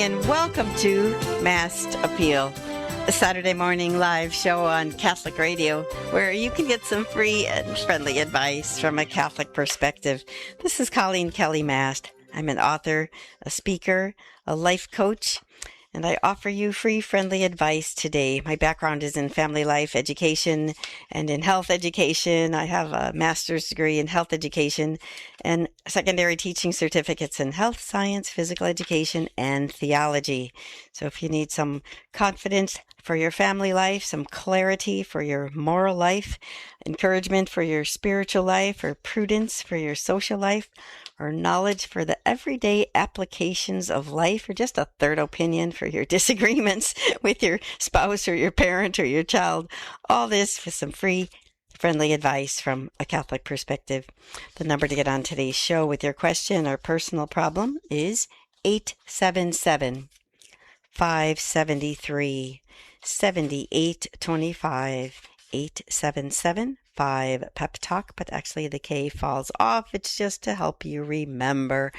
morning and welcome to Mast Appeal, a Saturday morning live show on Catholic radio where you can get some free and friendly advice from a Catholic perspective. This is Coleen Kelly Mast. I'm an author, a speaker, a life coach, and I offer you free, friendly advice today. My background is in family life education and in health education. I have a master's degree in health education and secondary teaching certificates in health science, physical education, and theology. So if you need some confidence for your family life, some clarity for your moral life, encouragement for your spiritual life, or prudence for your social life, or knowledge for the everyday applications of life, or just a third opinion for your disagreements with your spouse or your parent or your child, all this with some free, friendly advice from a Catholic perspective. The number to get on today's show with your question or personal problem is 877-573-7825. 877-5 Talk, but actually the K falls off. It's just to help you remember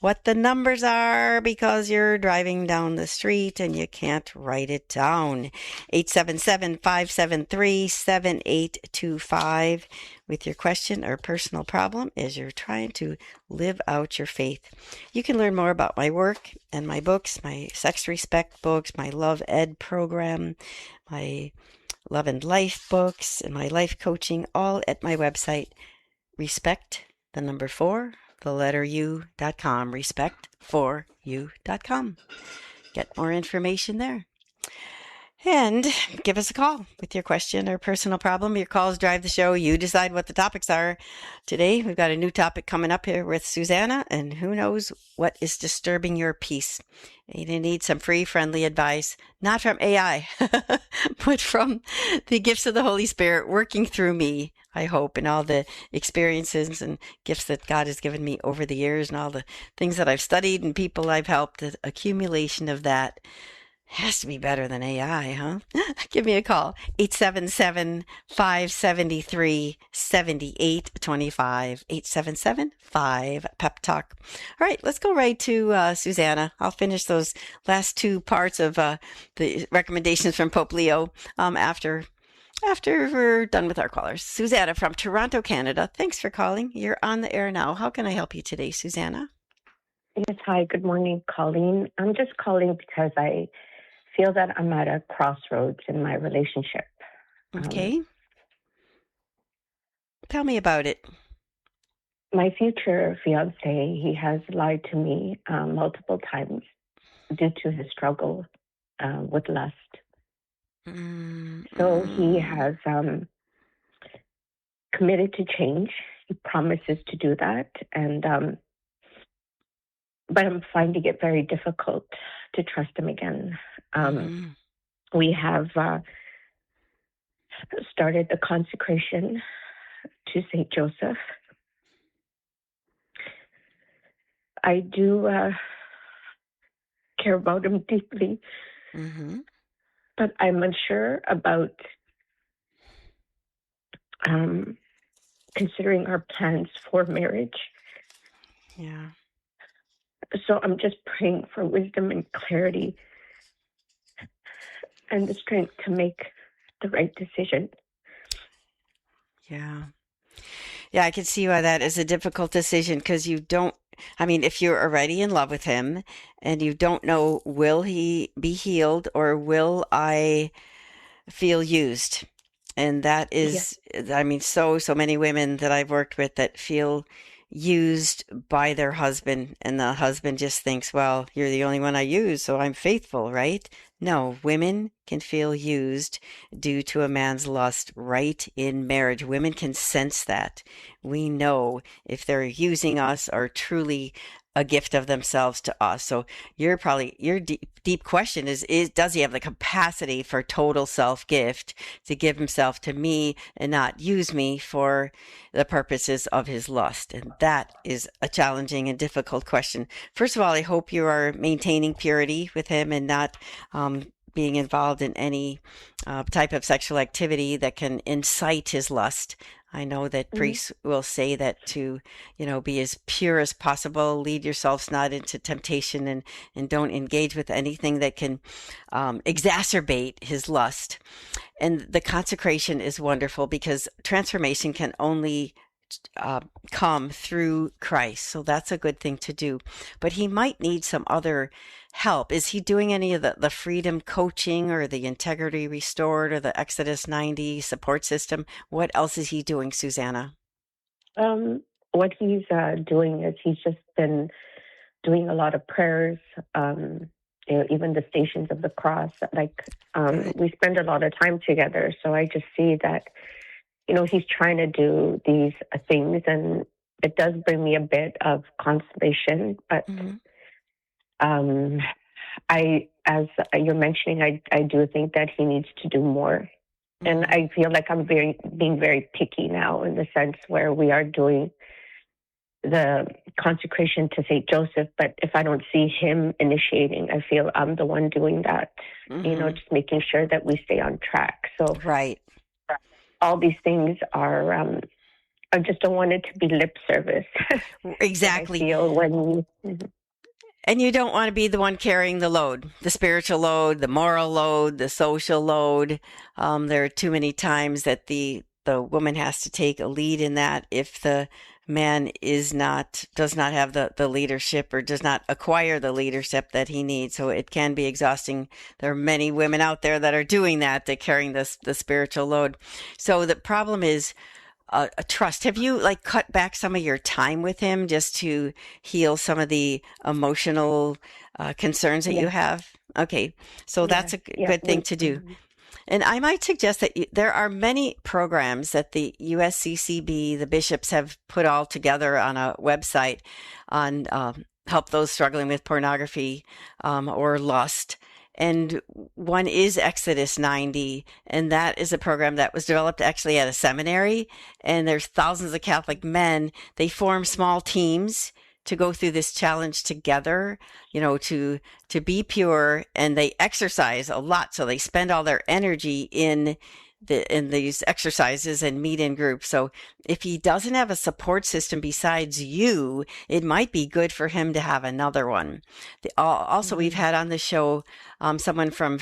what the numbers are because you're driving down the street and you can't write it down. 877-573-7825 with your question or personal problem as you're trying to live out your faith. You can learn more about my work and my books, my Sex Respect books, my Love Ed program, my Love and Life books, and my life coaching, all at my website, respect4u.com, respect4u.com. Get more information there. And give us a call with your question or personal problem. Your calls drive the show. You decide what the topics are. Today, we've got a new topic coming up here with Susanna, and who knows what is disturbing your peace. You need some free, friendly advice, not from AI, but from the gifts of the Holy Spirit working through me, I hope, and all the experiences and gifts that God has given me over the years and all the things that I've studied and people I've helped. The accumulation of that has to be better than AI, huh? Give me a call, 877-573-7825, 877-5 Talk. All right, let's go right to Susanna. I'll finish those last two parts of the recommendations from Pope Leo after we're done with our callers. Susanna from Toronto, Canada. Thanks for calling. You're on the air now. How can I help you today, Susanna? Yes, hi. Good morning, Coleen. I'm just calling because I feel that I'm at a crossroads in my relationship. Okay. Tell me about it. My future fiance, he has lied to me multiple times due to his struggle with lust. So he has committed to change. He promises to do that, and but I'm finding it very difficult to trust him again. We have started the consecration to St. Joseph. I do care about him deeply, but I'm unsure about considering our plans for marriage. Yeah. So I'm just praying for wisdom and clarity and the strength to make the right decision. Yeah. Yeah, I can see why that is a difficult decision because if you're already in love with him and you don't know, will he be healed or will I feel used? And that is, so many women that I've worked with that feel used by their husband, and the husband just thinks, well, you're the only one I use, so I'm faithful, right? No, women can feel used due to a man's lust right in marriage. Women can sense that. We know if they're using us or truly a gift of themselves to us. So your deep question is does he have the capacity for total self-gift to give himself to me and not use me for the purposes of his lust? And that is a challenging and difficult question. First of all, I hope you are maintaining purity with him and not being involved in any type of sexual activity that can incite his lust. I know that Mhm. priests will say that to, be as pure as possible, lead yourselves not into temptation, and don't engage with anything that can exacerbate his lust. And the consecration is wonderful because transformation can only uh, come through Christ. So that's a good thing to do. But he might need some other help. Is he doing any of the freedom coaching or the integrity restored or the Exodus 90 support system? What else is he doing, Susanna? Um, what he's doing is he's just been doing a lot of prayers, even the Stations of the Cross. Like, Good. we spend a lot of time together. So I just see that, he's trying to do these things, and it does bring me a bit of consolation. But Hmm. um, as you're mentioning, I do think that he needs to do more. And Hmm. I feel like I'm being very picky now, in the sense where we are doing the consecration to Saint Joseph, but if I don't see him initiating, I feel I'm the one doing that. Hmm. Just making sure that we stay on track. So Right. all these things are. I just don't want it to be lip service. That I Exactly. feel when. And you don't want to be the one carrying the load, the spiritual load, the moral load, the social load. There are too many times that the woman has to take a lead in that if the man does not have the leadership or does not acquire the leadership that he needs. So it can be exhausting. There are many women out there that are doing that. They're carrying the spiritual load. So the problem is a trust. Have you like cut back some of your time with him just to heal some of the emotional concerns that you Yes, have? Okay, so that's yes, a yeah. good thing to do. And I might suggest that there are many programs that the USCCB, the bishops have put all together on a website on help those struggling with pornography or lust. And one is Exodus 90, and that is a program that was developed actually at a seminary. And there's thousands of Catholic men. They form small teams to go through this challenge together, to be pure, and they exercise a lot. So they spend all their energy in these exercises and meet in groups. So if he doesn't have a support system besides you, it might be good for him to have another one. Also, we've Mm-hmm. had on the show someone from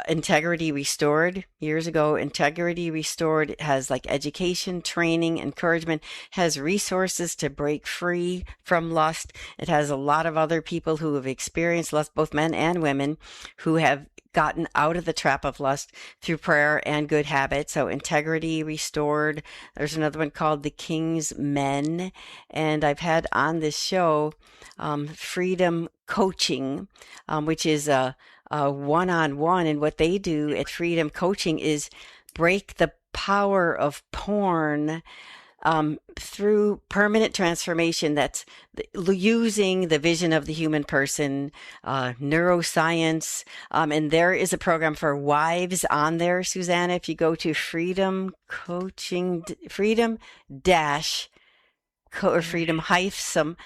Integrity Restored years ago. Integrity Restored has like education, training, encouragement, has resources to break free from lust. It has a lot of other people who have experienced lust, both men and women, who have gotten out of the trap of lust through prayer and good habits. So Integrity Restored. There's another one called The King's Men. And I've had on this show Freedom Coaching, which is a one-on-one. And what they do at Freedom Coaching is break the power of porn through permanent transformation. That's using the vision of the human person, neuroscience. And there is a program for wives on there, Susanna. If you go to Freedom Coaching, Freedom Dash or freedom hyphen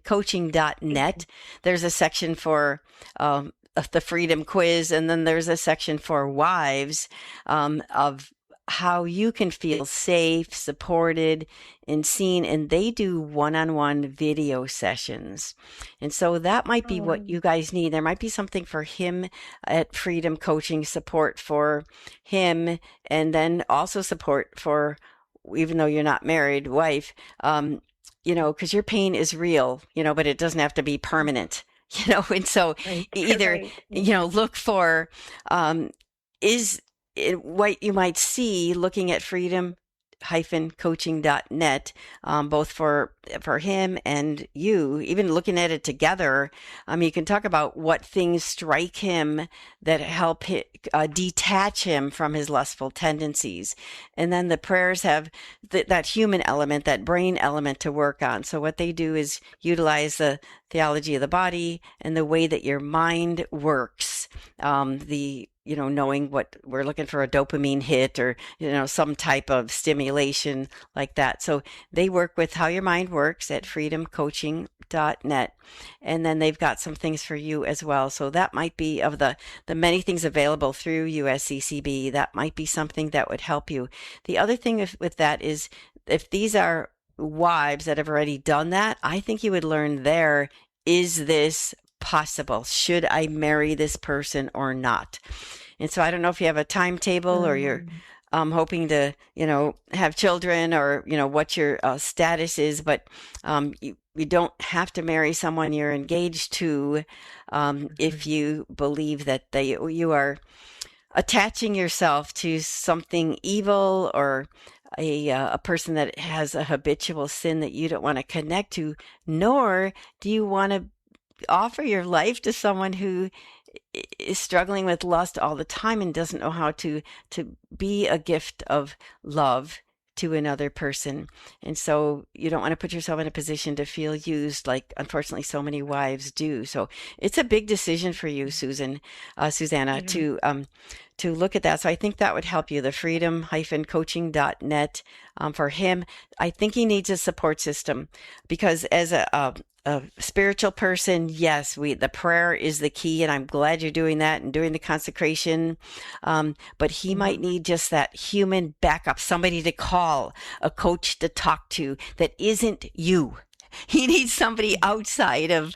coaching.net. There's a section for the freedom quiz, and then there's a section for wives of how you can feel safe, supported, and seen. And they do one-on-one video sessions. And so that might be what Oh, you guys need. There might be something for him at Freedom Coaching, support for him, and then also support for, even though you're not married, wife, because your pain is real, but it doesn't have to be permanent, and so right, either, right. look for, is it what you might see looking at freedom-coaching.net, both for him and you, even looking at it together. You can talk about what things strike him that help detach him from his lustful tendencies. And then the prayers have that human element, that brain element to work on. So what they do is utilize the theology of the body and the way that your mind works. Knowing what we're looking for, a dopamine hit or, some type of stimulation like that. So they work with how your mind works at freedomcoaching.net. usccb.org.net. And then they've got some things for you as well. So that might be of the many things available through USCCB. That might be something that would help you. The other thing with that is if these are wives that have already done that, I think you would learn there, is this possible? Should I marry this person or not? And so I don't know if you have a timetable or you're hoping to, have children or, what your status is, but you don't have to marry someone you're engaged to if you believe that you are attaching yourself to something evil or a person that has a habitual sin that you don't want to connect to, nor do you want to offer your life to someone who is struggling with lust all the time and doesn't know how to be a gift of love to another person. And so you don't want to put yourself in a position to feel used like unfortunately so many wives do. So it's a big decision for you, Susanna, to look at that. So I think that would help you, the freedom-coaching.net. For him, I think he needs a support system because as a spiritual person, yes, the prayer is the key, and I'm glad you're doing that and doing the consecration. But he might need just that human backup, somebody to call, a coach to talk to that isn't you. He needs somebody outside of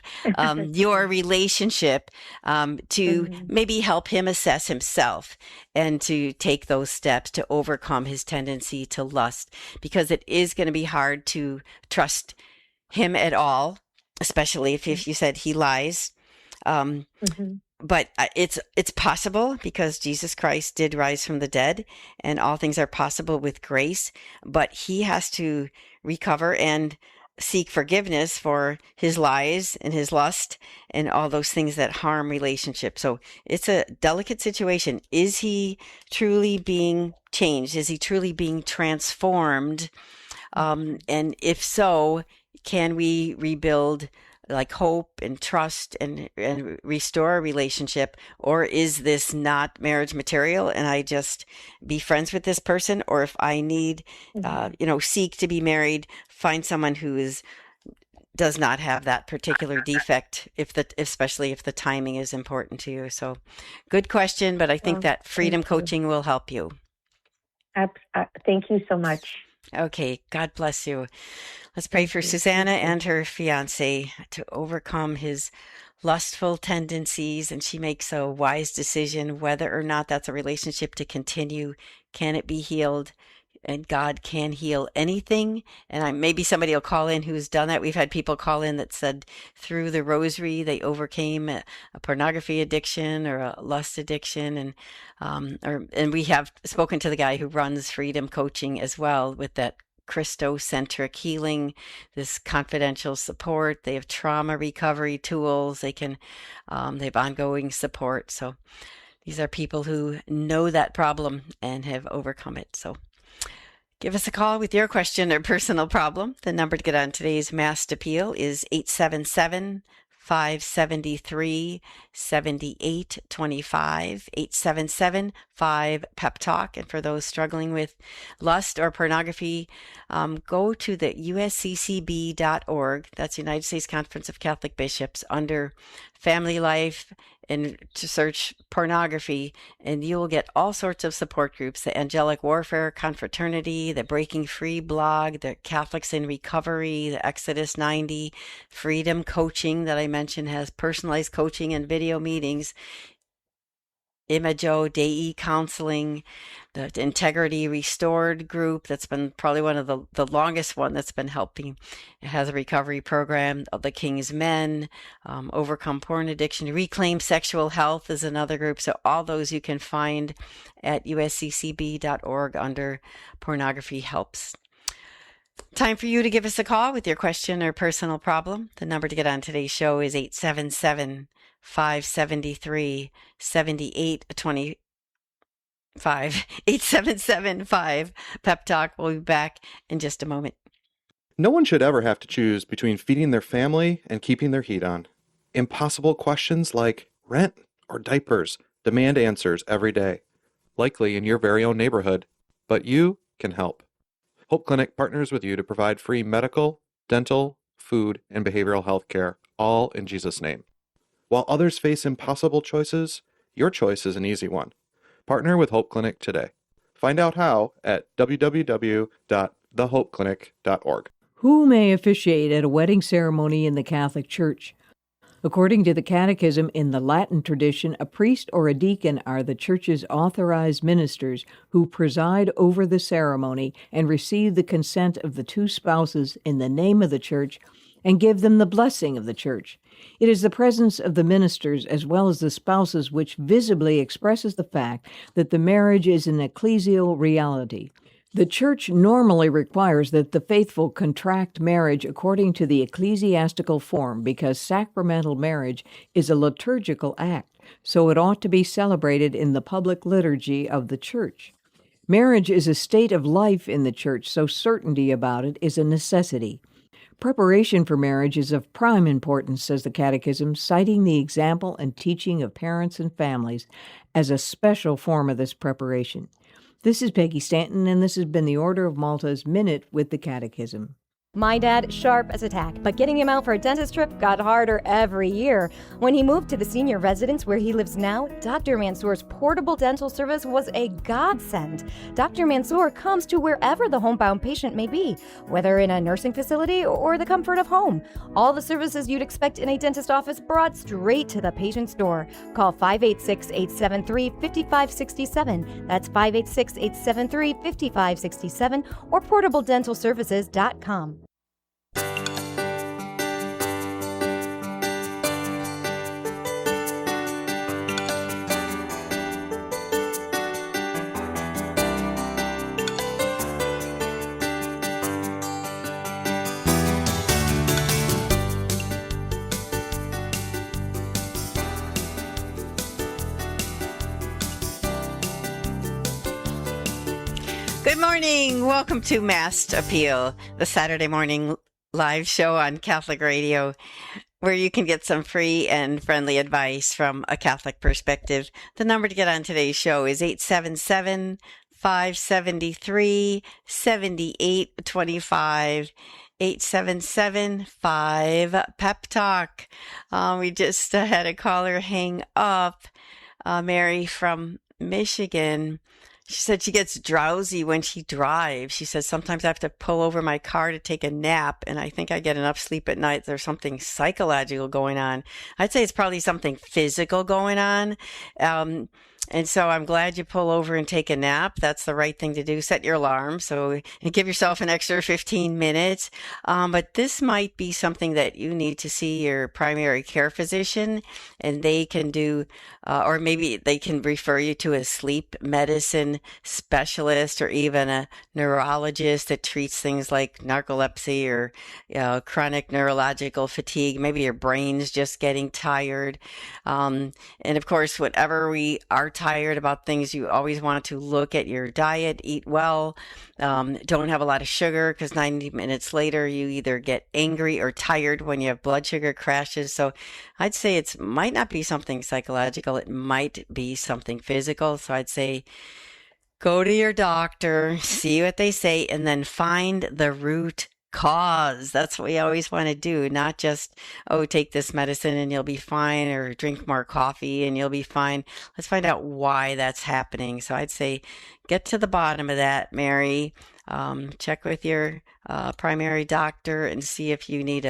your relationship to maybe help him assess himself and to take those steps to overcome his tendency to lust, because it is going to be hard to trust him at all, especially if you said he lies. But it's possible because Jesus Christ did rise from the dead and all things are possible with grace, but he has to recover and seek forgiveness for his lies and his lust and all those things that harm relationships. So it's a delicate situation. Is he truly being changed? Is he truly being transformed? And if so, can we rebuild like hope and trust and restore a relationship? Or is this not marriage material and I just be friends with this person? Or if I need, seek to be married, find someone who does not have that particular defect, especially if the timing is important to you. So good question, but I think that freedom coaching will help you. Thank you so much. Okay. God bless you. Let's pray for Susanna and her fiance to overcome his lustful tendencies, and she makes a wise decision whether or not that's a relationship to continue. Can it be healed? And God can heal anything. And maybe somebody will call in who's done that. We've had people call in that said through the rosary they overcame a pornography addiction or a lust addiction, and we have spoken to the guy who runs Freedom Coaching as well with that Christocentric healing, this confidential support. They have trauma recovery tools. They have ongoing support. So these are people who know that problem and have overcome it. So give us a call with your question or personal problem. The number to get on today's Mast Appeal is 877-573-7825, 877-5-PEP-TALK. And for those struggling with lust or pornography, go to the usccb.org. That's United States Conference of Catholic Bishops, under Family Life, and to search pornography, and you will get all sorts of support groups: the Angelic Warfare Confraternity, the Breaking Free blog, the Catholics in Recovery, the Exodus 90, Freedom Coaching that I mentioned has personalized coaching and video meetings, Imago Dei Counseling, the Integrity Restored group that's been probably one of the longest one that's been helping. It has a recovery program of the King's Men, Overcome Porn Addiction, Reclaim Sexual Health is another group. So all those you can find at usccb.org under Pornography Helps. Time for you to give us a call with your question or personal problem. The number to get on today's show is 877-573-7825. 877-5-PEP-TALK. We'll be back in just a moment. No one should ever have to choose between feeding their family and keeping their heat on. Impossible questions like rent or diapers demand answers every day, likely in your very own neighborhood. But you can help. Hope Clinic partners with you to provide free medical, dental, food, and behavioral health care, all in Jesus' name. While others face impossible choices, your choice is an easy one. Partner with Hope Clinic today. Find out how at www.thehopeclinic.org. Who may officiate at a wedding ceremony in the Catholic Church? According to the Catechism, in the Latin tradition, a priest or a deacon are the Church's authorized ministers who preside over the ceremony and receive the consent of the two spouses in the name of the Church and give them the blessing of the Church. It is the presence of the ministers as well as the spouses which visibly expresses the fact that the marriage is an ecclesial reality. The Church normally requires that the faithful contract marriage according to the ecclesiastical form because sacramental marriage is a liturgical act, so it ought to be celebrated in the public liturgy of the Church. Marriage is a state of life in the Church, so certainty about it is a necessity. Preparation for marriage is of prime importance, says the Catechism, citing the example and teaching of parents and families as a special form of this preparation. This is Peggy Stanton, and this has been the Order of Malta's Minute with the Catechism. My dad, sharp as a tack, but getting him out for a dentist trip got harder every year. When he moved to the senior residence where he lives now, Dr. Mansour's portable dental service was a godsend. Dr. Mansour comes to wherever the homebound patient may be, whether in a nursing facility or the comfort of home. All the services you'd expect in a dentist office brought straight to the patient's door. Call 586-873-5567. That's 586-873-5567 or portabledentalservices.com. Good morning. Welcome to Mast Appeal, the Saturday morning live show on Catholic radio, where you can get some free and friendly advice from a Catholic perspective. The number to get on today's show is 877-573-7825. 877-5-PEP-TALK. We just had a caller hang up, Mary from Michigan. She said she gets drowsy when she drives. She says, sometimes I have to pull over my car to take a nap, and I think I get enough sleep at night. There's something psychological going on. I'd say it's probably something physical going on. And so I'm glad you pull over and take a nap. That's the right thing to do. Set your alarm and give yourself an extra 15 minutes. But this might be something that you need to see your primary care physician, and they can do, or maybe they can refer you to a sleep medicine specialist or even a neurologist that treats things like narcolepsy or chronic neurological fatigue. Maybe your brain's just getting tired. And of course, whenever we are tired about things, you always want to look at your diet, eat well, don't have a lot of sugar, because 90 minutes later you either get angry or tired when you have blood sugar crashes. So I'd say it might not be something psychological, it might be something physical. So I'd say go to your doctor, see what they say, and then find the root cause. That's what we always want to do, not just, take this medicine and you'll be fine, or drink more coffee and you'll be fine. Let's find out why that's happening. So I'd say get to the bottom of that, Mary. Check with your primary doctor and see if you need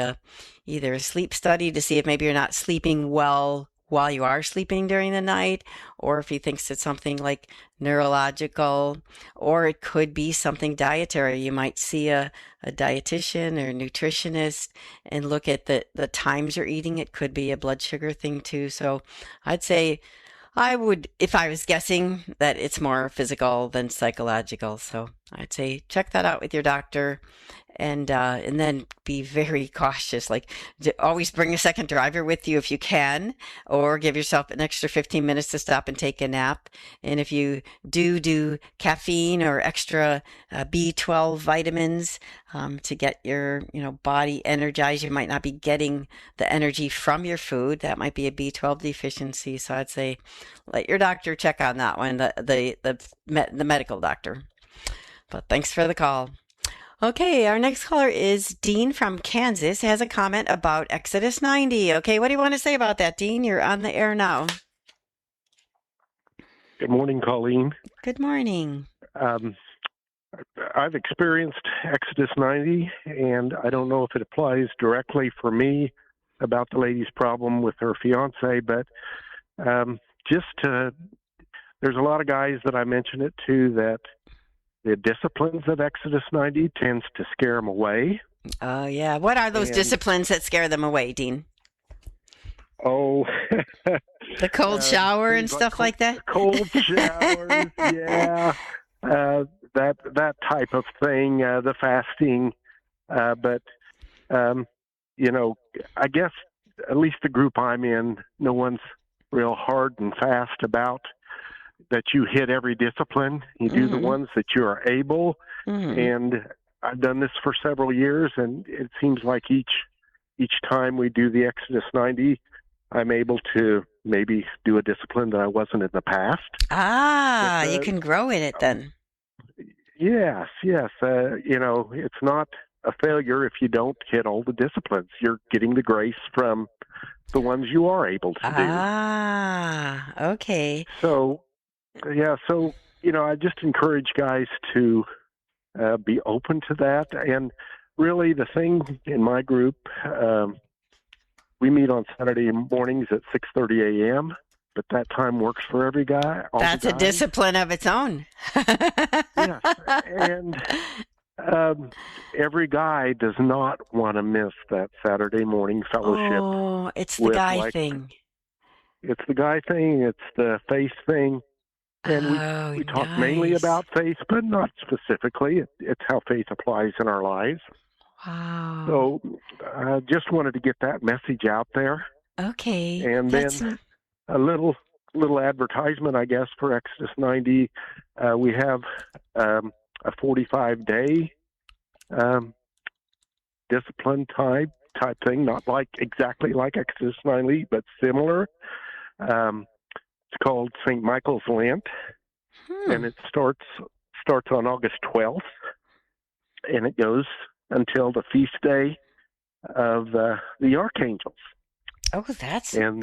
either a sleep study to see if maybe you're not sleeping well while you are sleeping during the night, or if he thinks it's something like neurological, or it could be something dietary. You might see a dietitian or a nutritionist and look at the times you're eating. It could be a blood sugar thing too. So I'd say I would, if I was guessing, that it's more physical than psychological. So I'd say check that out with your doctor. And then be very cautious. Like, always bring a second driver with you if you can, or give yourself an extra 15 minutes to stop and take a nap. And if you do caffeine or extra B12 vitamins to get your body energized, you might not be getting the energy from your food. That might be a B12 deficiency. So I'd say let your doctor check on that one, the medical doctor. But thanks for the call. Okay, our next caller is Dean from Kansas. Has a comment about Exodus 90. Okay, what do you want to say about that, Dean? You're on the air now. Good morning, Coleen. Good morning. I've experienced Exodus 90, and I don't know if it applies directly for me about the lady's problem with her fiance, but there's a lot of guys that I mention it to that the disciplines of Exodus 90 tends to scare them away. Oh, yeah. What are those disciplines that scare them away, Dean? Oh, the cold shower and stuff like that? Cold showers, yeah. That type of thing, the fasting. But, I guess at least the group I'm in, no one's real hard and fast about that you hit every discipline. You do the ones that you are able. And I've done this for several years, and it seems like each time we do the Exodus 90, I'm able to maybe do a discipline that I wasn't in the past. You can grow in it then. Yes. It's not a failure if you don't hit all the disciplines. You're getting the grace from the ones you are able to do. Okay. So, I just encourage guys to be open to that. And really the thing in my group, we meet on Saturday mornings at 6:30 a.m., but that time works for every guy. That's a discipline of its own. Yes, and every guy does not want to miss that Saturday morning fellowship. Oh, it's the guy thing. It's the guy thing. It's the faith thing. And we talk mainly about faith, but not specifically. It's how faith applies in our lives. Wow. So I just wanted to get that message out there. Okay. And then a little advertisement, I guess, for Exodus 90. We have a 45-day discipline type thing, not exactly like Exodus 90, but similar. It's called St. Michael's Lent, and it starts on August 12th, and it goes until the feast day of the archangels. Oh, I didn't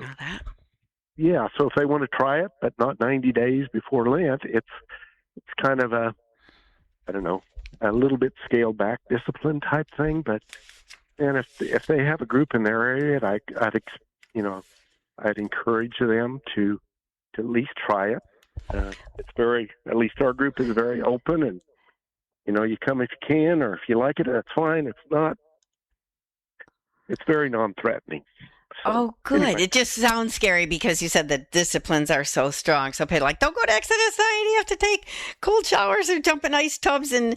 know that. Yeah, so if they want to try it, but not 90 days before Lent, it's kind of a little bit scaled back discipline type thing. But and if they have a group in their area, I'd encourage them to at least try it. At least our group is very open, and you come if you can, or if you like it, that's fine. If not, it's very non-threatening. So, good. Anyway. It just sounds scary because you said the disciplines are so strong. So people don't go to Exodus 90. You have to take cold showers or jump in ice tubs and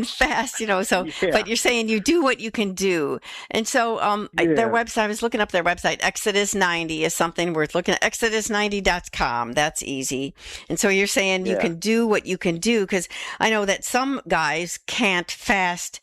fast, So, but you're saying you do what you can do. And so their website, I was looking up their website, Exodus 90 is something worth looking at, exodus90.com. That's easy. And so you're saying you can do what you can do, because I know that some guys can't fast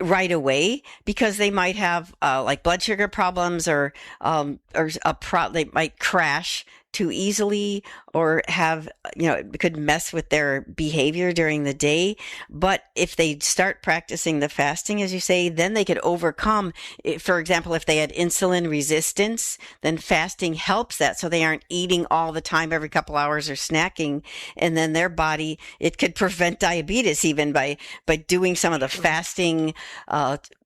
right away because they might have like blood sugar problems or they might crash too easily or have, it could mess with their behavior during the day. But if they start practicing the fasting, as you say, then they could overcome. For example, if they had insulin resistance, then fasting helps that. So they aren't eating all the time every couple hours or snacking. And then their body, it could prevent diabetes even by doing some of the fasting,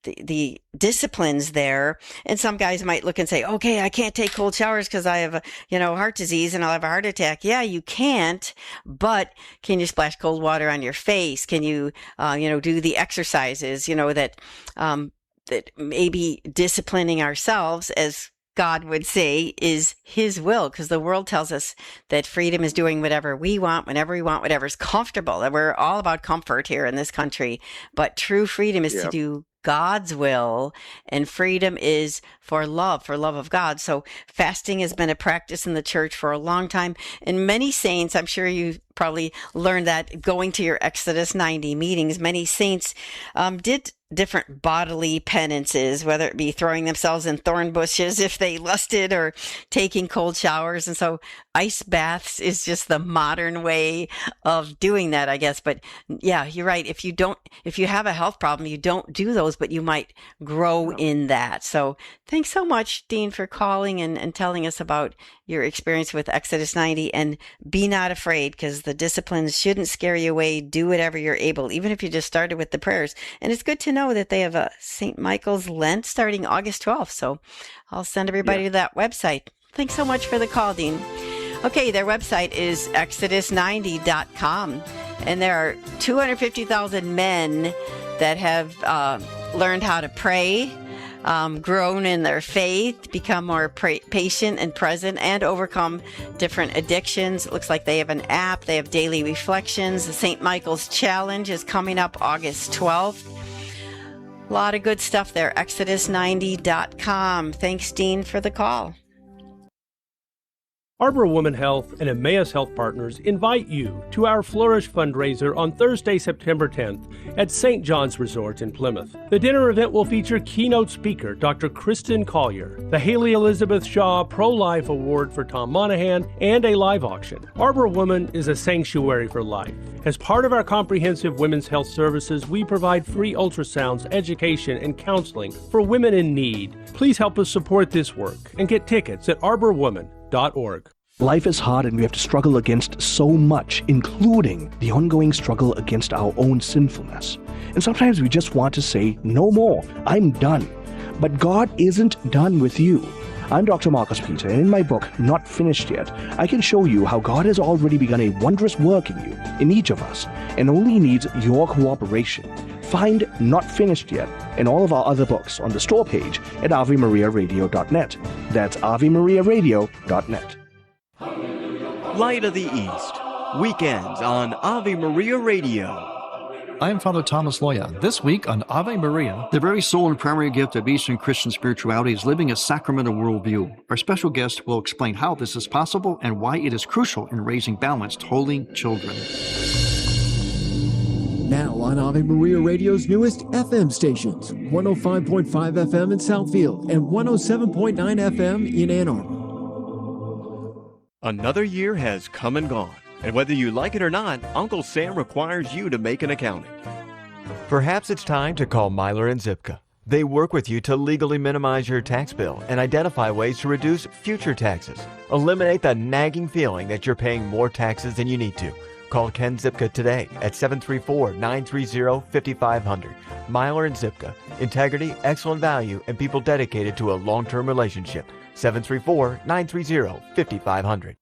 the disciplines there. And some guys might look and say, okay, I can't take cold showers because I have heart disease and I'll have a heart attack. Yeah, you can't, but can you splash cold water on your face? Can you, do the exercises, that maybe disciplining ourselves, as God would say, is his will, because the world tells us that freedom is doing whatever we want, whenever we want, whatever's comfortable. And we're all about comfort here in this country, but true freedom is to do God's will, and freedom is for love of God. So fasting has been a practice in the church for a long time. And many saints, I'm sure you probably learned that going to your Exodus 90 meetings, many saints did different bodily penances, whether it be throwing themselves in thorn bushes if they lusted or taking cold showers. And so ice baths is just the modern way of doing that, I guess. But yeah, you're right. If you have a health problem, you don't do those, but you might grow in that. So thanks so much, Dean, for calling and telling us about your experience with Exodus 90. And be not afraid, because the disciplines shouldn't scare you away. Do whatever you're able, even if you just started with the prayers. And it's good to know that they have a St. Michael's Lent starting August 12th. So I'll send everybody to that website. Thanks so much for the call, Dean. Okay, their website is exodus90.com. And there are 250,000 men that have learned how to pray, grown in their faith, become more patient and present, and overcome different addictions. It looks like they have an app. They have daily reflections. The St. Michael's Challenge is coming up August 12th. A lot of good stuff there. Exodus90.com. Thanks, Dean, for the call. Arbor Woman Health and Emmaus Health Partners invite you to our Flourish fundraiser on Thursday, September 10th at St. John's Resort in Plymouth. The dinner event will feature keynote speaker Dr. Kristen Collier, the Haley Elizabeth Shaw Pro-Life Award for Tom Monahan, and a live auction. Arbor Woman is a sanctuary for life. As part of our comprehensive women's health services, we provide free ultrasounds, education, and counseling for women in need. Please help us support this work and get tickets at arborwoman.org. Life is hard and we have to struggle against so much, including the ongoing struggle against our own sinfulness. And sometimes we just want to say, no more, I'm done. But God isn't done with you. I'm Dr. Marcus Peter, and in my book, Not Finished Yet, I can show you how God has already begun a wondrous work in you, in each of us, and only needs your cooperation. Find Not Finished Yet and all of our other books on the store page at AveMariaRadio.net. That's AveMariaRadio.net. Light of the East, weekends on Ave Maria Radio. I'm Father Thomas Loya. This week on Ave Maria, the very soul and primary gift of Eastern Christian spirituality is living a sacramental worldview. Our special guest will explain how this is possible and why it is crucial in raising balanced, holy children. Now on Ave Maria Radio's newest FM stations, 105.5 FM in Southfield and 107.9 FM in Ann Arbor. Another year has come and gone, and whether you like it or not, Uncle Sam requires you to make an accounting. Perhaps it's time to call Myler and Zipka. They work with you to legally minimize your tax bill and identify ways to reduce future taxes. Eliminate the nagging feeling that you're paying more taxes than you need to. Call Ken Zipka today at 734-930-5500. Myler and Zipka. Integrity, excellent value, and people dedicated to a long-term relationship. 734-930-5500.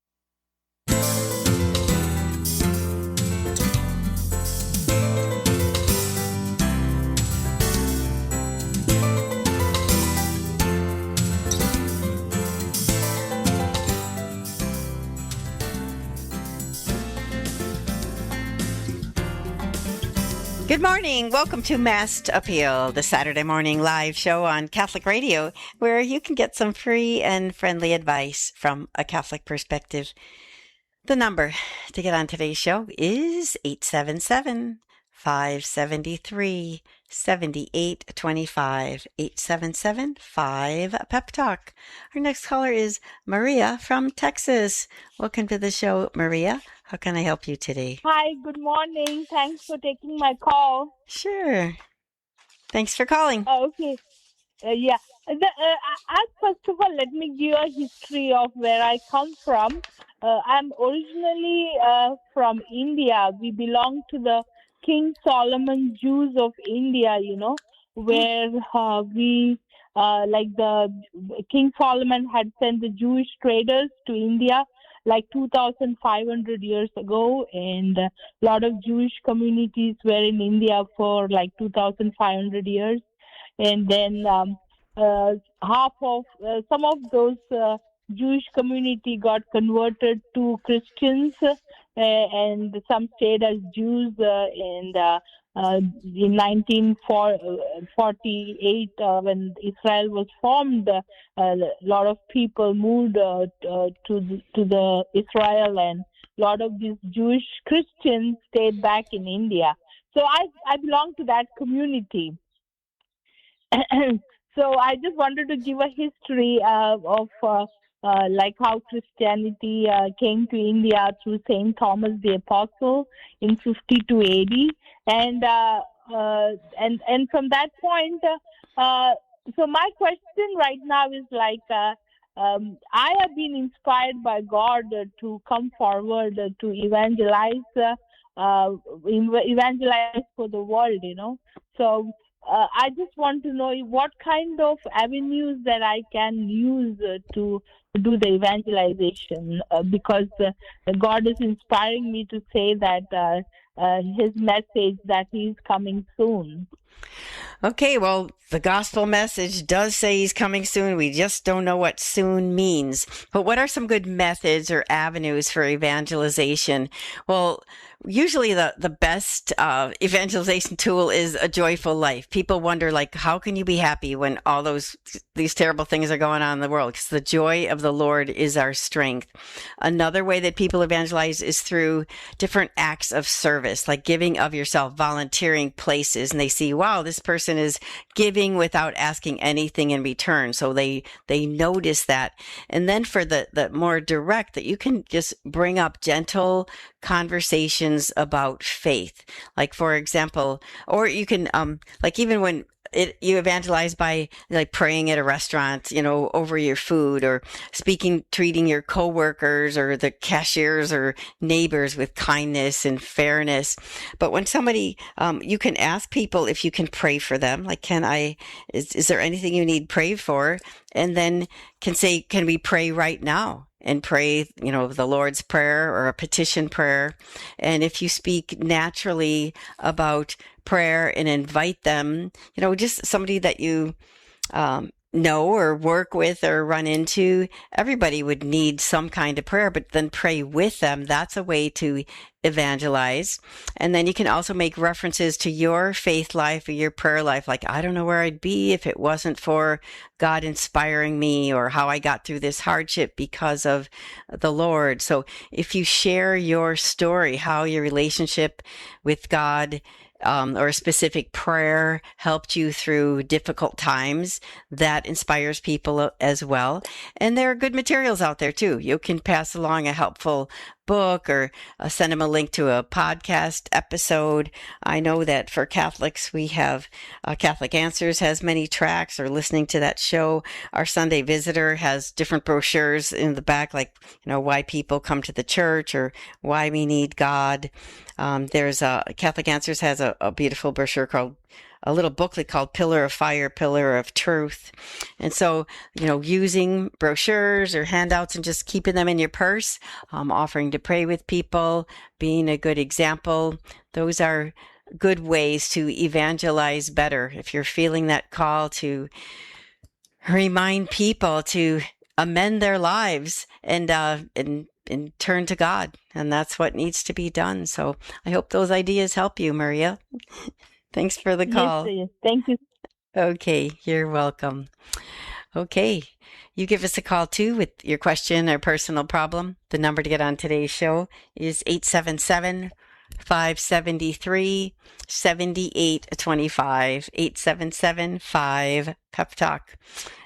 Good morning. Welcome to Mast Appeal, the Saturday morning live show on Catholic Radio, where you can get some free and friendly advice from a Catholic perspective. The number to get on today's show is 877-573-7825. 877-5-PEP-TALK. Our next caller is Maria from Texas. Welcome to the show, Maria. How can I help you today? Hi, good morning. Thanks for taking my call. Sure. Thanks for calling. Okay. Yeah. First of all, let me give a history of where I come from. I'm originally from India. We belong to the King Solomon Jews of India, where the King Solomon had sent the Jewish traders to India like 2,500 years ago, and a lot of Jewish communities were in India for like 2,500 years. And then half of some of those Jewish community got converted to Christians, and some stayed as Jews. In 1948, when Israel was formed, a lot of people moved to the Israel, and a lot of these Jewish Christians stayed back in India. So I belong to that community. So I just wanted to give a history of like how Christianity came to India through Saint Thomas the Apostle in 52 AD, and and from that point, so my question right now is like. I have been inspired by God to come forward to evangelize for the world, So I just want to know what kind of avenues that I can use to do the evangelization, because God is inspiring me to say that His message that He's coming soon. Okay, well, the gospel message does say he's coming soon. We just don't know what soon means. But what are some good methods or avenues for evangelization? Well, usually the best evangelization tool is a joyful life. People wonder, like, how can you be happy when all these terrible things are going on in the world? Because the joy of the Lord is our strength. Another way that people evangelize is through different acts of service, like giving of yourself, volunteering places, and they see, wow, this person is giving without asking anything in return. So they notice that. And then for the more direct, that you can just bring up gentle conversations about faith. Like, for example, or you can, like, even when you evangelize by like praying at a restaurant, over your food, or treating your coworkers or the cashiers or neighbors with kindness and fairness. But when somebody, you can ask people if you can pray for them. Like, is there anything you need prayed for? And then can say, can we pray right now? And pray, the Lord's Prayer or a petition prayer. And if you speak naturally about prayer and invite them, just somebody that you know or work with or run into, everybody would need some kind of prayer, but then pray with them. That's a way to evangelize. And then you can also make references to your faith life or your prayer life. Like, I don't know where I'd be if it wasn't for God inspiring me, or how I got through this hardship because of the Lord. So if you share your story, how your relationship with God or a specific prayer helped you through difficult times, that inspires people as well. And there are good materials out there too. You can pass along a helpful book, or send them a link to a podcast episode. I know that for Catholics, we have Catholic Answers has many tracks, or listening to that show. Our Sunday Visitor has different brochures in the back, like, why people come to the church, or why we need God. There's Catholic Answers has a beautiful brochure called, a little booklet called Pillar of Fire, Pillar of Truth. And so, using brochures or handouts and just keeping them in your purse, offering to pray with people, being a good example, those are good ways to evangelize better. If you're feeling that call to remind people to amend their lives and turn to God. And that's what needs to be done. So I hope those ideas help you, Maria. Thanks for the call. Yes, thank you. Okay, you're welcome. Okay, you give us a call too with your question or personal problem. The number to get on today's show is 877-573-7825, 877-5-PEP-TALK.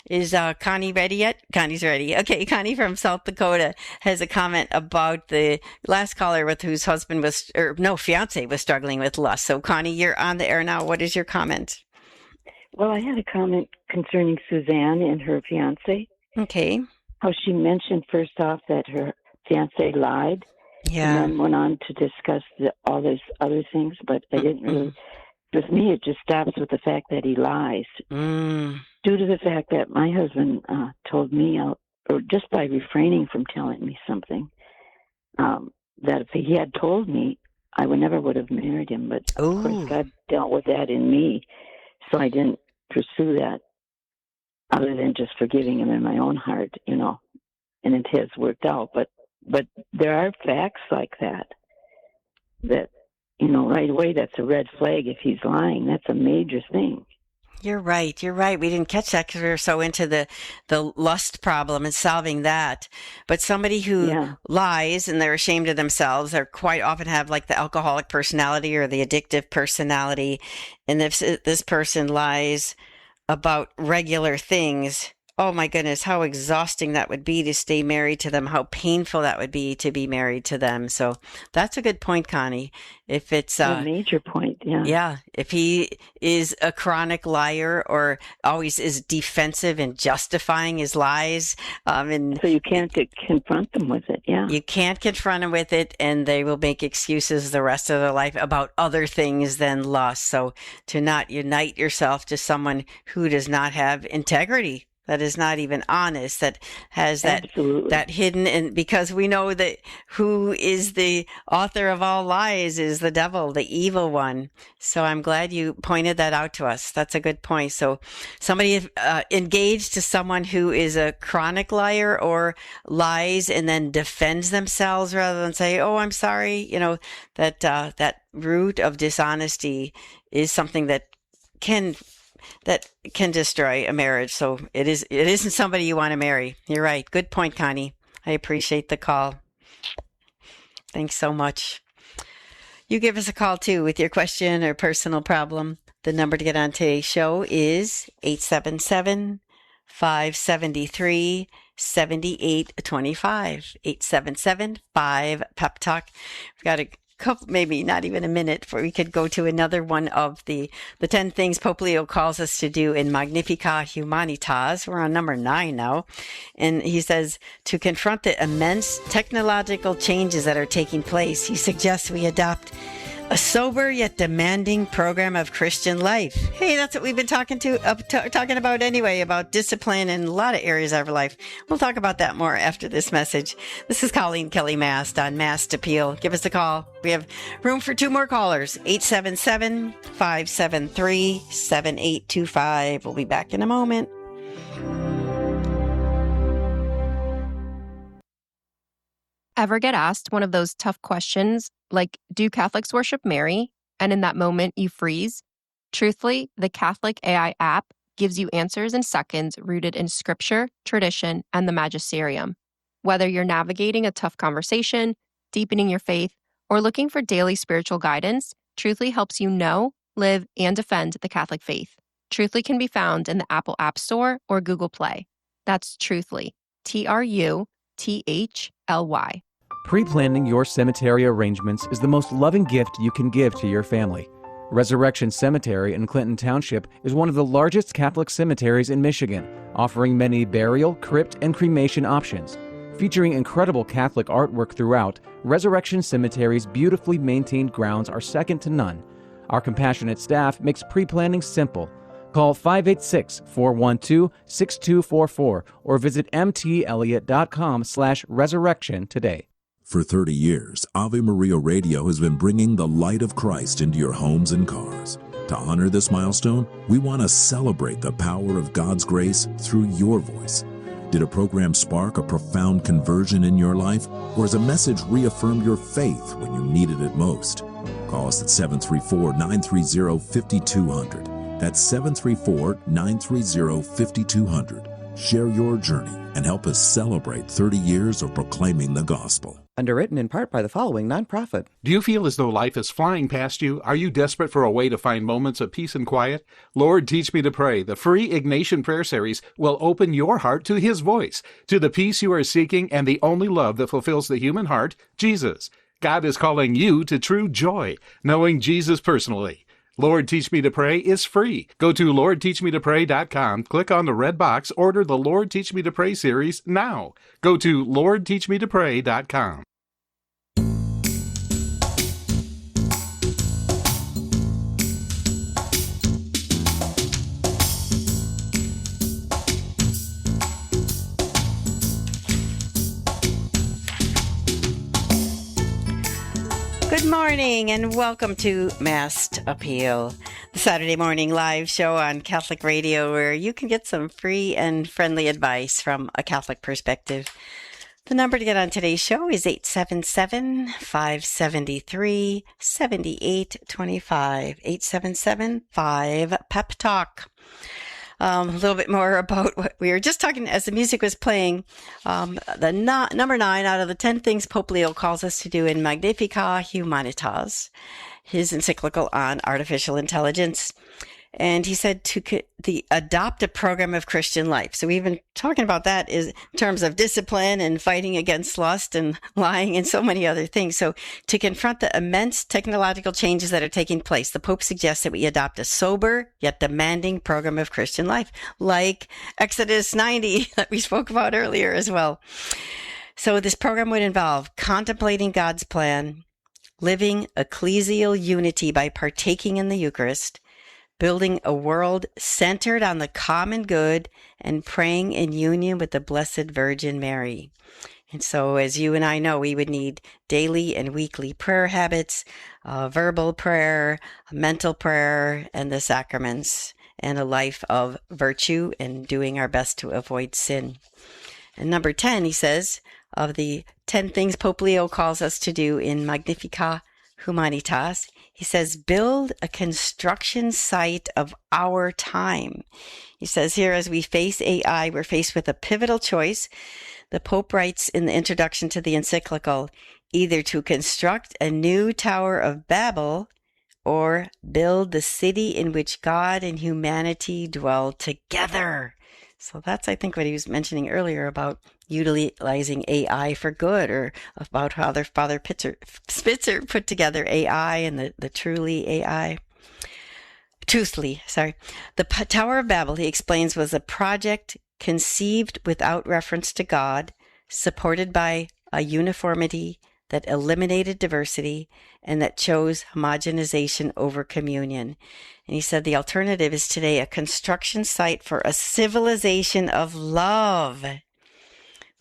Is Connie ready yet? Connie's ready. Okay, Connie from South Dakota has a comment about the last caller with whose fiance was struggling with lust. So Connie, you're on the air now. What is your comment? Well, I had a comment concerning Suzanne and her fiance. Okay. How she mentioned first off that her fiance lied. Yeah. And then went on to discuss all these other things, but I didn't really. With me, it just stops with the fact that he lies. Due to the fact that my husband told me, or just by refraining from telling me something, that if he had told me, I would have married him. But of course, God dealt with that in me, so I didn't pursue that, other than just forgiving him in my own heart, and it has worked out. But there are facts like that, right away, that's a red flag. If he's lying, that's a major thing. You're right. We didn't catch that because we were so into the lust problem and solving that. But somebody who lies and they're ashamed of themselves, they quite often have like the alcoholic personality or the addictive personality. And if this person lies about regular things, oh my goodness, how exhausting that would be to stay married to them, how painful that would be to be married to them. So that's a good point, Connie. If it's a major point, yeah. Yeah, if he is a chronic liar or always is defensive and justifying his lies, and so you can't confront them with it, yeah. You can't confront them with it, and they will make excuses the rest of their life about other things than lust. So to not unite yourself to someone who does not have integrity, that is not even honest, that has that hidden, and because we know that who is the author of all lies is the devil, the evil one. So I'm glad you pointed that out to us. That's a good point. So somebody engaged to someone who is a chronic liar or lies and then defends themselves rather than say, "Oh, I'm sorry," that root of dishonesty is something that can destroy a marriage. So it isn't somebody you want to marry. You're right. Good point, Connie. I appreciate the call. Thanks so much. You give us a call too with your question or personal problem. The number to get on today's show is 877-573-7825. 877-5-PEP-TALK. We've got a couple, maybe not even a minute, before we could go to another one of the 10 things Pope Leo calls us to do in Magnificat Humanitas. We're on number 9 now. And he says, to confront the immense technological changes that are taking place, he suggests we adopt a sober yet demanding program of Christian life. Hey, that's what we've been talking about anyway, about discipline in a lot of areas of our life. We'll talk about that more after this message. This is Coleen Kelly Mast on Mast Appeal. Give us a call. We have room for 2 more callers, 877-573-7825. We'll be back in a moment. Ever get asked one of those tough questions like, do Catholics worship Mary? And in that moment, you freeze? Truthfully, the Catholic AI app gives you answers in seconds rooted in scripture, tradition, and the magisterium. Whether you're navigating a tough conversation, deepening your faith, or looking for daily spiritual guidance, Truthfully helps you know, live, and defend the Catholic faith. Truthfully can be found in the Apple App Store or Google Play. That's Truthfully, TRUTHLY. Pre-planning your cemetery arrangements is the most loving gift you can give to your family. Resurrection Cemetery in Clinton Township is one of the largest Catholic cemeteries in Michigan, offering many burial, crypt, and cremation options. Featuring incredible Catholic artwork throughout, Resurrection Cemetery's beautifully maintained grounds are second to none. Our compassionate staff makes pre-planning simple. Call 586-412-6244 or visit mtelliot.com/resurrection today. For 30 years, Ave Maria Radio has been bringing the light of Christ into your homes and cars. To honor this milestone, we want to celebrate the power of God's grace through your voice. Did a program spark a profound conversion in your life, or has a message reaffirmed your faith when you needed it most? Call us at 734-930-5200. That's 734-930-5200. Share your journey and help us celebrate 30 years of proclaiming the gospel. Underwritten in part by the following nonprofit. Do you feel as though life is flying past you? Are you desperate for a way to find moments of peace and quiet? Lord, Teach Me to Pray, the free Ignatian prayer series, will open your heart to His voice, to the peace you are seeking and the only love that fulfills the human heart, Jesus. God is calling you to true joy, knowing Jesus personally. Lord, Teach Me to Pray is free. Go to LordTeachMeToPray.com, click on the red box, order the Lord Teach Me to Pray series now. Go to LordTeachMeToPray.com. Good morning and welcome to Mast Appeal, the Saturday morning live show on Catholic Radio where you can get some free and friendly advice from a Catholic perspective. The number to get on today's show is 877-573-7825, 877-5-PEP-TALK. A little bit more about what we were just talking as the music was playing. Number 9 out of the 10 things Pope Leo calls us to do in Magnificat Humanitas, his encyclical on artificial intelligence. And he said to adopt a program of Christian life. So we've been talking about that in terms of discipline and fighting against lust and lying and so many other things. So to confront the immense technological changes that are taking place, the Pope suggests that we adopt a sober yet demanding program of Christian life, like Exodus 90 that we spoke about earlier as well. So this program would involve contemplating God's plan, living ecclesial unity by partaking in the Eucharist, building a world centered on the common good, and praying in union with the Blessed Virgin Mary. And so, as you and I know, we would need daily and weekly prayer habits, verbal prayer, mental prayer, and the sacraments, and a life of virtue and doing our best to avoid sin. And number 10, he says, of the 10 things Pope Leo calls us to do in Magnificat Humanitas, he says, build a construction site of our time. He says here, as we face AI, we're faced with a pivotal choice. The Pope writes in the introduction to the encyclical, either to construct a new Tower of Babel or build the city in which God and humanity dwell together. So that's, I think, what he was mentioning earlier about utilizing AI for good, or about how their Father Spitzer put together AI and the Truthly. The Tower of Babel, he explains, was a project conceived without reference to God, supported by a uniformity that eliminated diversity and that chose homogenization over communion. And he said the alternative is today a construction site for a civilization of love,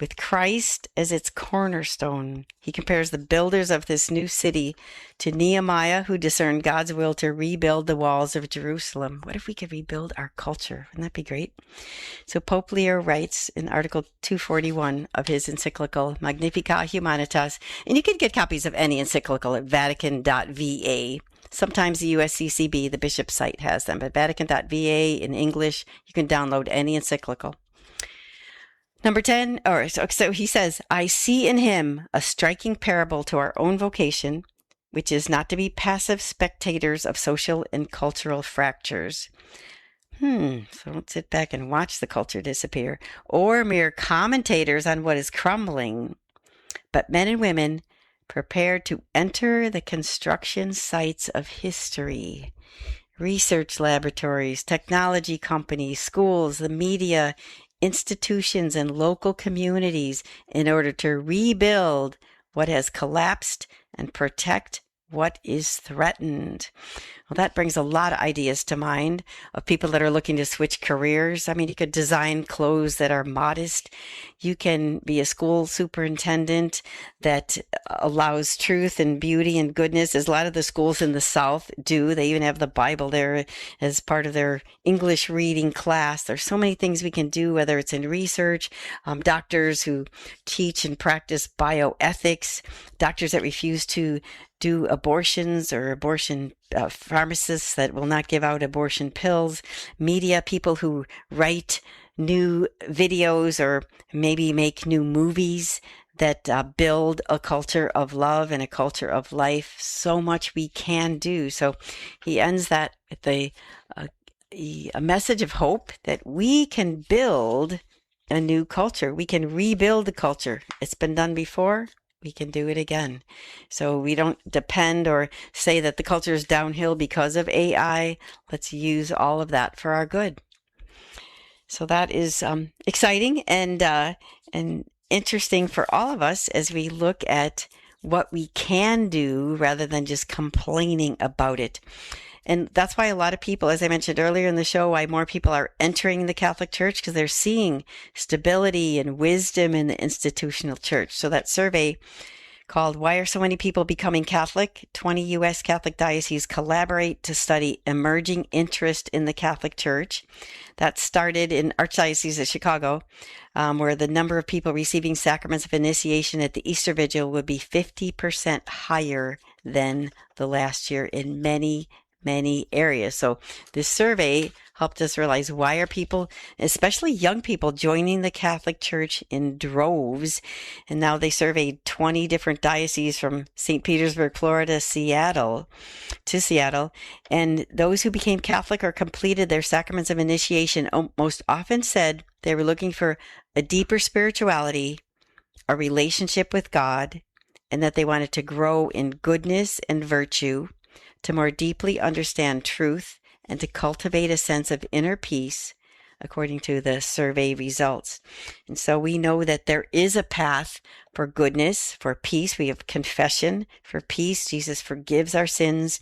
with Christ as its cornerstone. He compares the builders of this new city to Nehemiah, who discerned God's will to rebuild the walls of Jerusalem. What if we could rebuild our culture? Wouldn't that be great? So Pope Leo writes in Article 241 of his encyclical Magnificat Humanitas, and you can get copies of any encyclical at vatican.va. Sometimes the USCCB, the bishop site, has them, but vatican.va in English, you can download any encyclical. Number 10, so he says, I see in him a striking parable to our own vocation, which is not to be passive spectators of social and cultural fractures. So don't sit back and watch the culture disappear, or mere commentators on what is crumbling, but men and women prepared to enter the construction sites of history. Research laboratories, technology companies, schools, the media, institutions, and local communities in order to rebuild what has collapsed and protect what is threatened. Well, that brings a lot of ideas to mind of people that are looking to switch careers. I mean, you could design clothes that are modest. You can be a school superintendent that allows truth and beauty and goodness, as a lot of the schools in the South do. They even have the Bible there as part of their English reading class. There's so many things we can do, whether it's in research, doctors who teach and practice bioethics, doctors that refuse to do abortions, or abortion pharmacists that will not give out abortion pills, media people who write new videos or maybe make new movies that build a culture of love and a culture of life. So much we can do. So he ends that with a message of hope that we can build a new culture. We can rebuild the culture. It's been done before. We can do it again. So we don't depend or say that the culture is downhill because of AI. Let's use all of that for our good. So that is exciting and interesting for all of us as we look at what we can do rather than just complaining about it. And that's why a lot of people, as I mentioned earlier in the show, why more people are entering the Catholic Church, because they're seeing stability and wisdom in the institutional church. So that survey called Why Are So Many People Becoming Catholic? 20 U.S. Catholic dioceses collaborate to study emerging interest in the Catholic Church. That started in Archdiocese of Chicago, where the number of people receiving sacraments of initiation at the Easter Vigil would be 50% higher than the last year in many many areas. So this survey helped us realize, why are people, especially young people, joining the Catholic Church in droves? And now they surveyed 20 different dioceses from St. Petersburg, Florida, to Seattle. And those who became Catholic or completed their sacraments of initiation most often said they were looking for a deeper spirituality, a relationship with God, and that they wanted to grow in goodness and virtue, to more deeply understand truth, and to cultivate a sense of inner peace, according to the survey results. And so we know that there is a path for goodness, for peace. We have confession for peace. Jesus forgives our sins.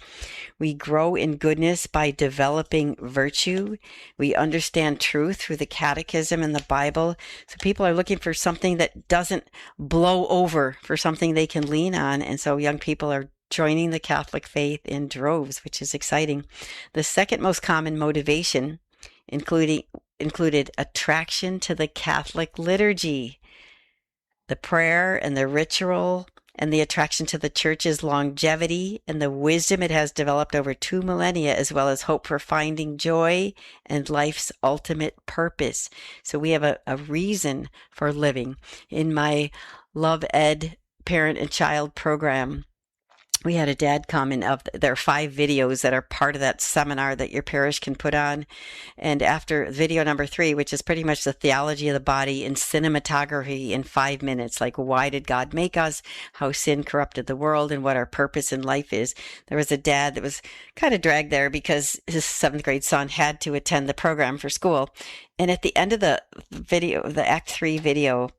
We grow in goodness by developing virtue. We understand truth through the catechism and the Bible. So people are looking for something that doesn't blow over, for something they can lean on. And so young people are joining the Catholic faith in droves, which is exciting. The second most common motivation included attraction to the Catholic liturgy, the prayer and the ritual, and the attraction to the Church's longevity and the wisdom it has developed over 2 millennia, as well as hope for finding joy and life's ultimate purpose. So we have a reason for living. In my Love Ed parent and child program, we had a dad come, and there are 5 videos that are part of that seminar that your parish can put on. And after video number 3, which is pretty much the theology of the body in cinematography in 5 minutes, like why did God make us, how sin corrupted the world, and what our purpose in life is. There was a dad that was kind of dragged there because his 7th grade son had to attend the program for school. And at the end of the video, the Act 3 video,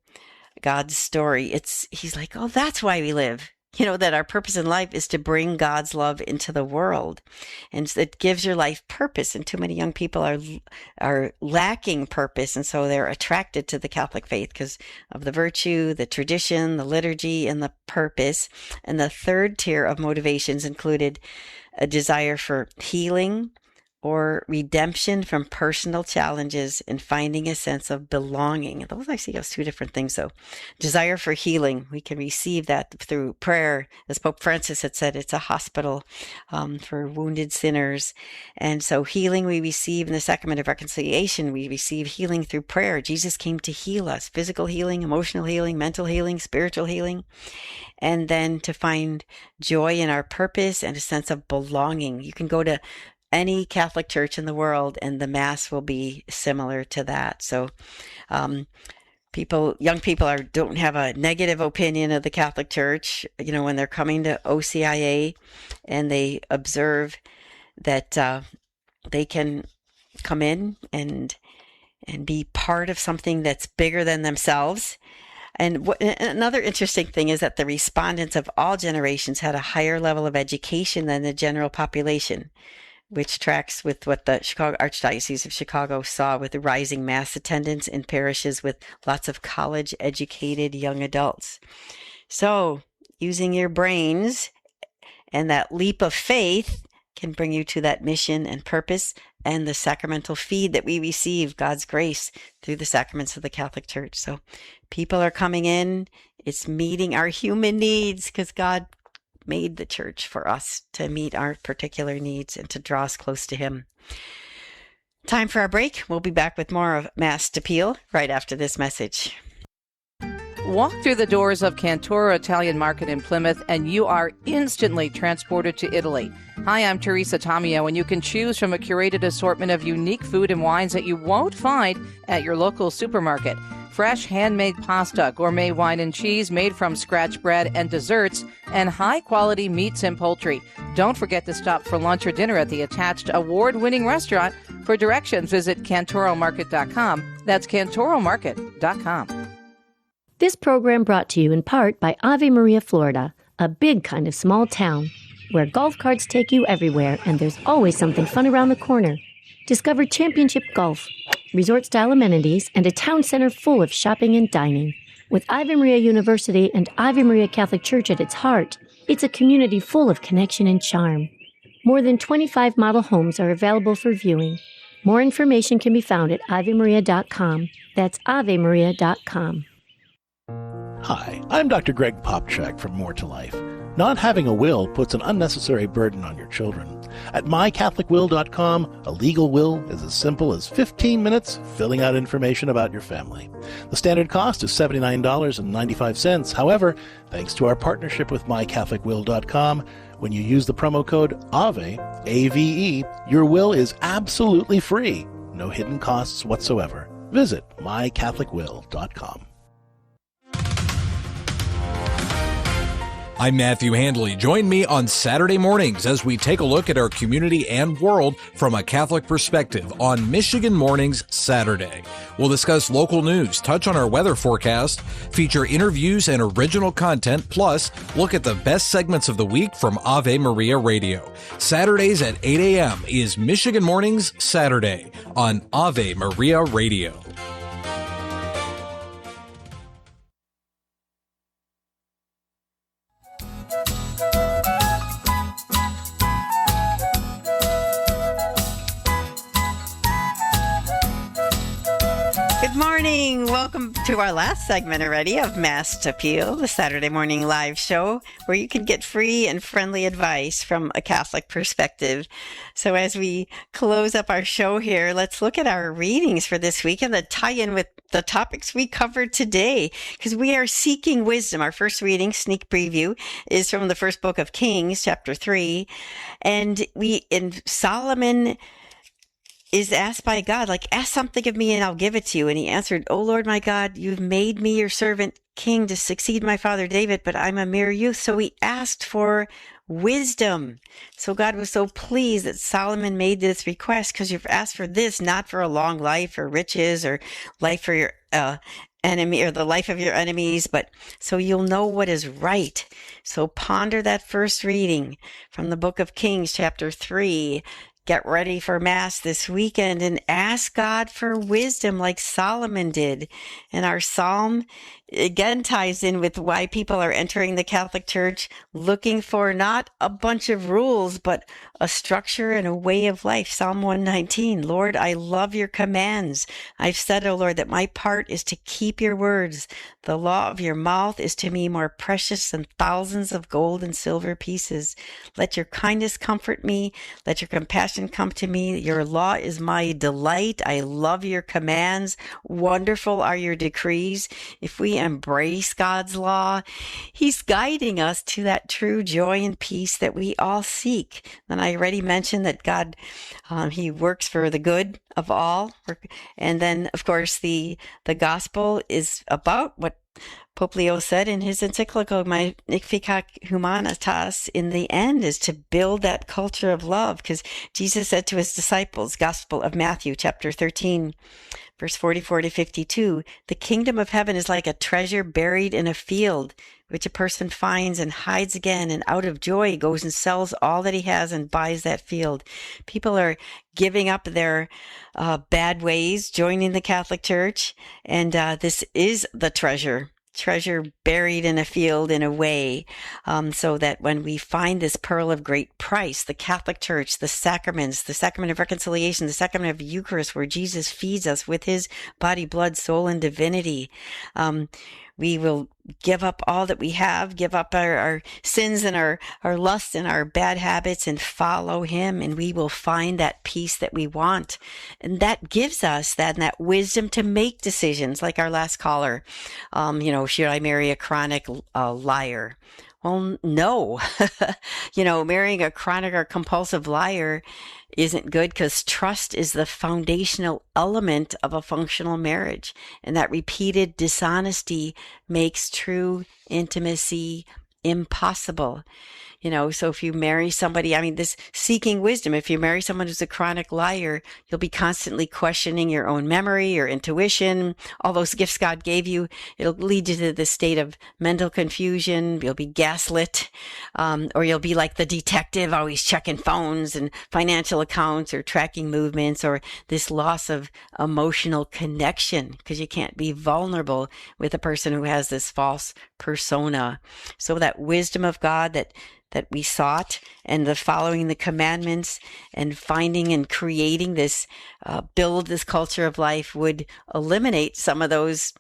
God's story, he's like, oh, that's why we live. You know, that our purpose in life is to bring God's love into the world. And it gives your life purpose. And too many young people are lacking purpose. And so they're attracted to the Catholic faith because of the virtue, the tradition, the liturgy, and the purpose. And the third tier of motivations included a desire for healing or redemption from personal challenges and finding a sense of belonging. Those I see as 2 different things, though. Desire for healing, we can receive that through prayer. As Pope Francis had said, it's a hospital for wounded sinners. And so healing we receive in the sacrament of reconciliation. We receive healing through prayer. Jesus came to heal us, physical healing, emotional healing, mental healing, spiritual healing. And then to find joy in our purpose and a sense of belonging. You can go to any Catholic church in the world, and the Mass will be similar to that. So, young people don't have a negative opinion of the Catholic Church. You know, when they're coming to OCIA, and they observe that they can come in and be part of something that's bigger than themselves. And another interesting thing is that the respondents of all generations had a higher level of education than the general population, which tracks with what the Archdiocese of Chicago saw with the rising Mass attendance in parishes with lots of college-educated young adults. So, using your brains and that leap of faith can bring you to that mission and purpose and the sacramental feed that we receive, God's grace, through the sacraments of the Catholic Church. So, people are coming in. It's meeting our human needs because God made the church for us to meet our particular needs and to draw us close to Him. Time for our break. We'll be back with more of Mast Appeal right after this message. Walk through the doors of Cantoro Italian Market in Plymouth and you are instantly transported to Italy. Hi, I'm Teresa Tomio, and you can choose from a curated assortment of unique food and wines that you won't find at your local supermarket. Fresh handmade pasta, gourmet wine and cheese made from scratch bread and desserts, and high-quality meats and poultry. Don't forget to stop for lunch or dinner at the attached award-winning restaurant. For directions, visit cantoromarket.com. That's cantoromarket.com. This program brought to you in part by Ave Maria, Florida, a big kind of small town where golf carts take you everywhere and there's always something fun around the corner. Discover championship golf, resort-style amenities, and a town center full of shopping and dining. With Ave Maria University and Ave Maria Catholic Church at its heart, it's a community full of connection and charm. More than 25 model homes are available for viewing. More information can be found at avemaria.com. That's avemaria.com. Hi, I'm Dr. Greg Popchak from More to Life. Not having a will puts an unnecessary burden on your children. At mycatholicwill.com, a legal will is as simple as 15 minutes filling out information about your family. The standard cost is $79.95. However, thanks to our partnership with mycatholicwill.com, when you use the promo code AVE, A-V-E, your will is absolutely free. No hidden costs whatsoever. Visit mycatholicwill.com. I'm Matthew Handley. Join me on Saturday mornings as we take a look at our community and world from a Catholic perspective on Michigan Mornings Saturday. We'll discuss local news, touch on our weather forecast, feature interviews and original content, plus look at the best segments of the week from Ave Maria Radio. Saturdays at 8 a.m. is Michigan Mornings Saturday on Ave Maria Radio. Good morning. Welcome to our last segment already of Mast Appeal, the Saturday morning live show where you can get free and friendly advice from a Catholic perspective. So as we close up our show here, let's look at our readings for this week and the tie-in with the topics we covered today, because we are seeking wisdom. Our first reading, sneak preview, is from the first book of Kings, chapter 3. And Solomon is asked by God, like, ask something of me and I'll give it to you. And he answered, "O Lord, my God, you've made me your servant king to succeed my father David, but I'm a mere youth." So he asked for wisdom. So God was so pleased that Solomon made this request, because you've asked for this, not for a long life or riches or life for your enemy or the life of your enemies, but so you'll know what is right. So ponder that first reading from the book of Kings, chapter 3. Get ready for Mass this weekend and ask God for wisdom like Solomon did. And our psalm again ties in with why people are entering the Catholic Church, looking for not a bunch of rules, but a structure and a way of life. Psalm 119, Lord, I love your commands. I've said, O Lord, that my part is to keep your words. The law of your mouth is to me more precious than thousands of gold and silver pieces. Let your kindness comfort me. Let your compassion come to me. Your law is my delight. I love your commands. Wonderful are your decrees. If we embrace God's law, he's guiding us to that true joy and peace that we all seek. And I already mentioned that God, he works for the good of all. And then, of course, the gospel is about what Pope Leo said in his encyclical Magnificat Humanitas, in the end, is to build that culture of love, because Jesus said to his disciples, Gospel of Matthew, chapter 13, verse 44 to 52, the kingdom of heaven is like a treasure buried in a field, which a person finds and hides again, and out of joy goes and sells all that he has and buys that field. People are giving up their bad ways, joining the Catholic Church, and this is the treasure buried in a field in a way, so that when we find this pearl of great price, the Catholic Church, the sacraments, the sacrament of reconciliation, the sacrament of Eucharist, where Jesus feeds us with his body, blood, soul, and divinity, we will give up all that we have, give up our sins and our lusts and our bad habits and follow him, and we will find that peace that we want. And that gives us that wisdom to make decisions, like our last caller. Should I marry a chronic liar? Well, no. Marrying a chronic or compulsive liar isn't good, because trust is the foundational element of a functional marriage. And that repeated dishonesty makes true intimacy impossible. So if you marry somebody, this seeking wisdom, if you marry someone who's a chronic liar, you'll be constantly questioning your own memory, your intuition, all those gifts God gave you. It'll lead you to this state of mental confusion. You'll be gaslit, or you'll be like the detective, always checking phones and financial accounts or tracking movements, or this loss of emotional connection, because you can't be vulnerable with a person who has this false persona. So that wisdom of God that we sought, and the following the commandments and finding and creating this, build this culture of life, would eliminate some of those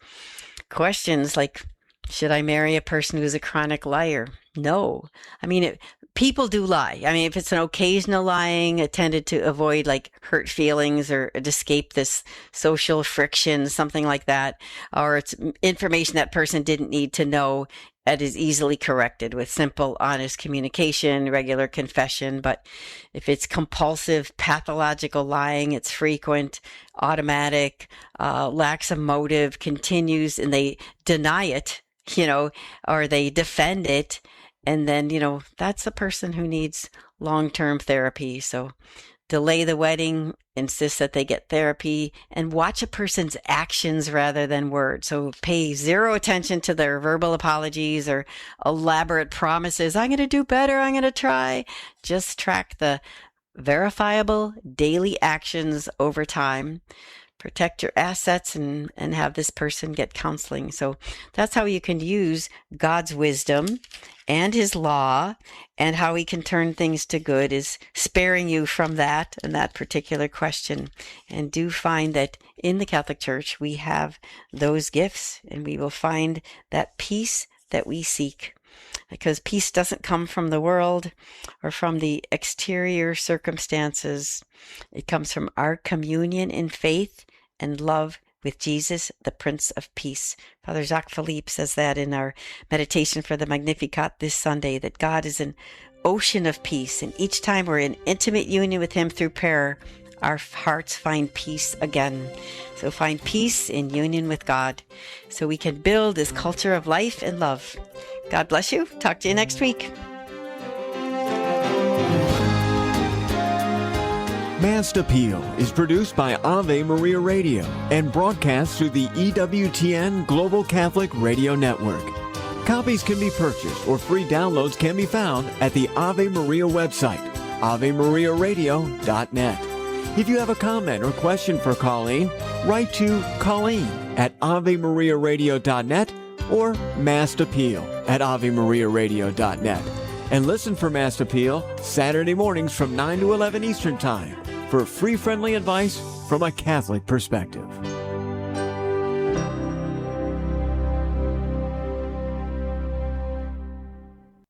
questions, like, should I marry a person who's a chronic liar? No. I mean, people do lie. I mean, if it's an occasional lying, intended to avoid like hurt feelings or to escape this social friction, something like that, or it's information that person didn't need to know, that is easily corrected with simple, honest communication, regular confession. But if it's compulsive, pathological lying, it's frequent, automatic, lacks a motive, continues, and they deny it, or they defend it. And then, that's a person who needs long-term therapy. So delay the wedding, insist that they get therapy, and watch a person's actions rather than words. So pay zero attention to their verbal apologies or elaborate promises. I'm going to do better. I'm going to try. Just track the verifiable daily actions over time. Protect your assets and have this person get counseling. So that's how you can use God's wisdom and his law, and how he can turn things to good is sparing you from that and that particular question. And do find that in the Catholic Church, we have those gifts, and we will find that peace that we seek. Because peace doesn't come from the world or from the exterior circumstances. It comes from our communion in faith and love with Jesus, the Prince of Peace. Father Jacques Philippe says that in our meditation for the Magnificat this Sunday, that God is an ocean of peace. And each time we're in intimate union with him through prayer, our hearts find peace again. So find peace in union with God so we can build this culture of life and love. God bless you. Talk to you next week. Mast Appeal is produced by Ave Maria Radio and broadcast through the EWTN Global Catholic Radio Network. Copies can be purchased or free downloads can be found at the Ave Maria website, AveMariaRadio.net. If you have a comment or question for Coleen, write to Coleen at AveMariaRadio.net or Mast Appeal at AveMariaRadio.net. And listen for Mast Appeal Saturday mornings from 9 to 11 Eastern Time for free, friendly advice from a Catholic perspective.